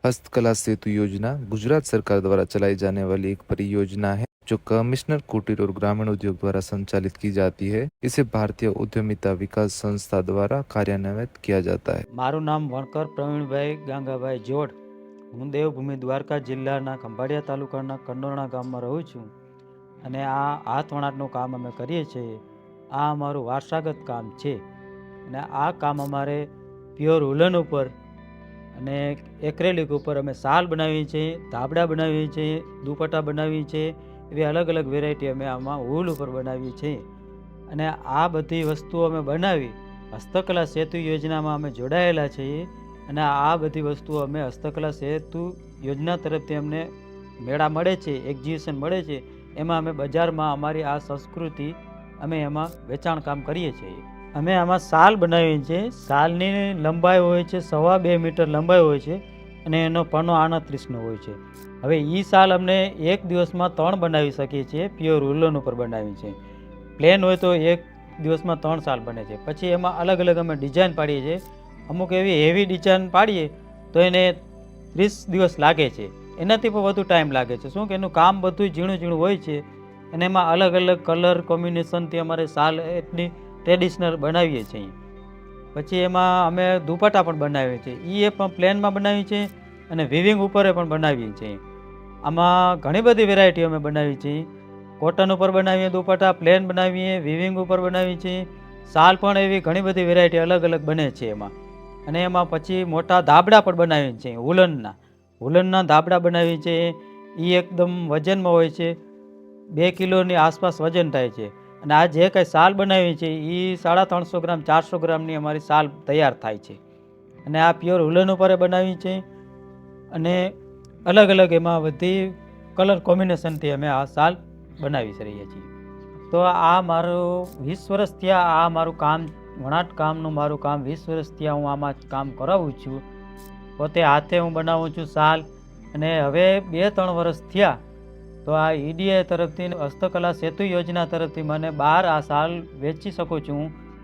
हस्तकला सेतु योजना गुजरात सरकार द्वारा चलाई जाने वाली एक परियोजना है जो कमिश्नर कुटीर और ग्रामीण उद्योग द्वारा संचालित की जाती है। इसे भारतीय उद्यमिता विकास संस्था द्वारा कार्यान्वित किया जाता है। मारू नाम वणकर प्रवीणभाई गांगाभाई जोड़। हूँ देवभूमि द्वारका जिल्लाना खंभाळिया तालुकाना कंडोरणा गामમાં રહું છું અને આ હાથવણાટનું કામ અમે કરીએ છીએ। આ અમારું વારસાગત કામ છે અને આ કામ અમારે પ્યોર ઉલન ઉપર અને એક્રેલિક ઉપર અમે શાલ બનાવીએ છીએ, ધાબળા બનાવીએ છીએ, દુપટ્ટા બનાવીએ છીએ। એવી અલગ અલગ વેરાયટી અમે આમાં ઊલ ઉપર બનાવીએ છીએ અને આ બધી વસ્તુઓ અમે બનાવી હસ્તકલા સેતુ યોજનામાં અમે જોડાયેલા છીએ અને આ બધી વસ્તુઓ અમે હસ્તકલા સેતુ યોજના તરફથી અમને મેળા મળે છે, એક્ઝિબિશન મળે છે, એમાં અમે બજારમાં અમારી આ સંસ્કૃતિ અમે એમાં વેચાણ કામ કરીએ છીએ। અમે આમાં શાલ બનાવીએ છીએ। શાલની લંબાઈ હોય છે 2.5 મીટર લંબાઈ હોય છે અને એનો પનો 38નો હોય છે। હવે એ શાલ અમને એક દિવસમાં 3 બનાવી શકીએ છીએ। પ્યોર ઉલન ઉપર બનાવી છે। પ્લેન હોય તો એક દિવસમાં 3 શાલ બને છે। પછી એમાં અલગ અલગ અમે ડિઝાઇન પાડીએ છીએ। અમુક એવી હેવી ડિઝાઇન પાડીએ તો એને 30 દિવસ લાગે છે, એનાથી પણ વધુ ટાઈમ લાગે છે। શું કે એનું કામ બધું ઝીણું ઝીણું હોય છે અને એમાં અલગ અલગ કલર કોમ્બિનેશનથી અમારે શાલ એટલી ટ્રેડિશનલ બનાવીએ છીએ। પછી એમાં અમે દુપટ્ટા પણ બનાવીએ છીએ। એ પણ પ્લેનમાં બનાવીએ છીએ અને વિવિંગ ઉપર પણ બનાવીએ છીએ। આમાં ઘણી બધી વેરાયટી અમે બનાવી છીએ। કોટન ઉપર બનાવીએ દુપટ્ટા, પ્લેન બનાવીએ, વિવિંગ ઉપર બનાવીએ છીએ। શાલ પણ એવી ઘણી બધી વેરાયટી અલગ અલગ બને છે એમાં। અને એમાં પછી મોટા ધાબળા પણ બનાવીએ છીએ ઉલનના ધાબળા બનાવીએ છીએ। એ એકદમ વજનમાં હોય છે, 2 કિલોની આસપાસ વજન થાય છે અને આ જે કંઈ શાલ બનાવી છે એ 350 ગ્રામ 400 ગ્રામની અમારી શાલ તૈયાર થાય છે અને આ પ્યોર ઉલન ઉપર બનાવી છે અને અલગ અલગ એમાં બધી કલર કોમ્બિનેશનથી અમે આ શાલ બનાવી રહીએ છીએ। તો આ મારું 20 વર્ષ થયા આ મારું કામ વણાટ કામનું મારું કામ 20 વર્ષ થયા હું આમાં કામ કરાવું છું। પોતે હાથે હું બનાવું છું શાલ અને હવે 2-3 વર્ષ થયા તો આ ઈડીઆઈ તરફથી હસ્તકલા સેતુ યોજના તરફથી મને બહાર આ શાલ વેચી શકું છું।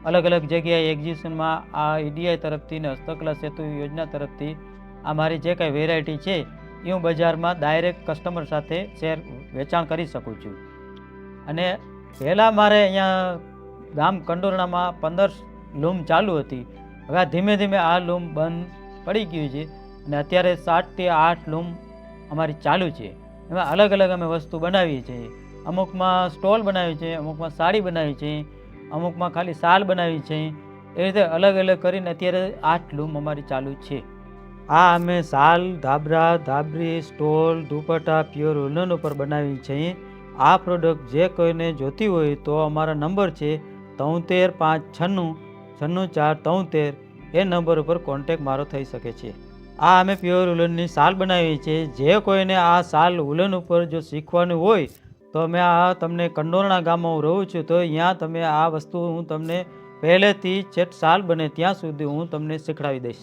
અલગ અલગ જગ્યાએ એક્ઝિબિશનમાં આ ઈડીઆઈ તરફથી ને હસ્તકલા સેતુ યોજના તરફથી આ મારી જે કાંઈ વેરાયટી છે એ હું બજારમાં ડાયરેક્ટ કસ્ટમર સાથે વેચાણ કરી શકું છું। અને પહેલાં મારે અહીંયા ગામ કંડોરણામાં 15 લૂમ ચાલુ હતી। હવે ધીમે ધીમે આ લૂમ બંધ પડી ગયું છે અને અત્યારે 7થી 8 લૂમ અમારી ચાલુ છે। એમાં અલગ અલગ અમે વસ્તુ બનાવીએ છીએ। અમુકમાં સ્ટોલ બનાવી છે, અમુકમાં સાડી બનાવી છે, અમુકમાં ખાલી શાલ બનાવી છે। એ રીતે અલગ અલગ કરીને અત્યારે 8 લૂમ અમારી ચાલુ છે। આ અમે શાલ, ધાબળા, ધાબરી, સ્ટોલ, દુપટ્ટા પ્યોર ઉલન ઉપર બનાવી છે। આ પ્રોડક્ટ જે કોઈને જોતી હોય તો અમારા નંબર છે 7356966473। એ નંબર ઉપર કોન્ટેક મારો થઈ શકે છે। આ અમે પ્યોર ઉલનની શાલ બનાવી છે। જે કોઈને આ શાલ ઉલન ઉપર જો શીખવાનું હોય તો અમે આ તમને કંડોરણા ગામમાં હું રહું છું તો અહીંયા તમે આ વસ્તુ હું તમને પહેલેથી છેક શાલ બને ત્યાં સુધી હું તમને શીખડાવી દઈશ।